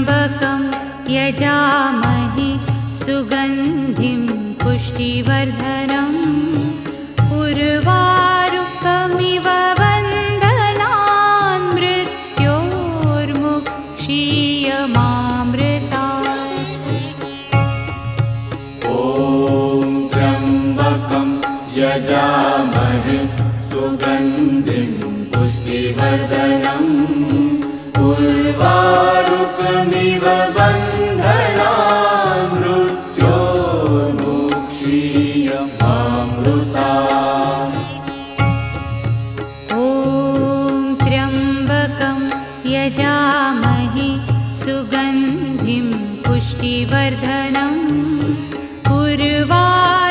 त्र्यम्बकं यजामहे सुगन्धिं पुष्टिवर्धनम् उर्वारुकमिव बन्धनान् मृत्योर्मुक्षीयमामृतात्। ॐ त्र्यम्बकं यजामहे सुगन्धिं पुष्टिवर्धनम् उर्वारुकमिव बन्धनान् मृत्योर्मुक्षीयमामृतात्। ॐ त्र्यम्बकं यजामहे सुगन्धिं पुष्टिवर्धनम् उर्वारुकमिव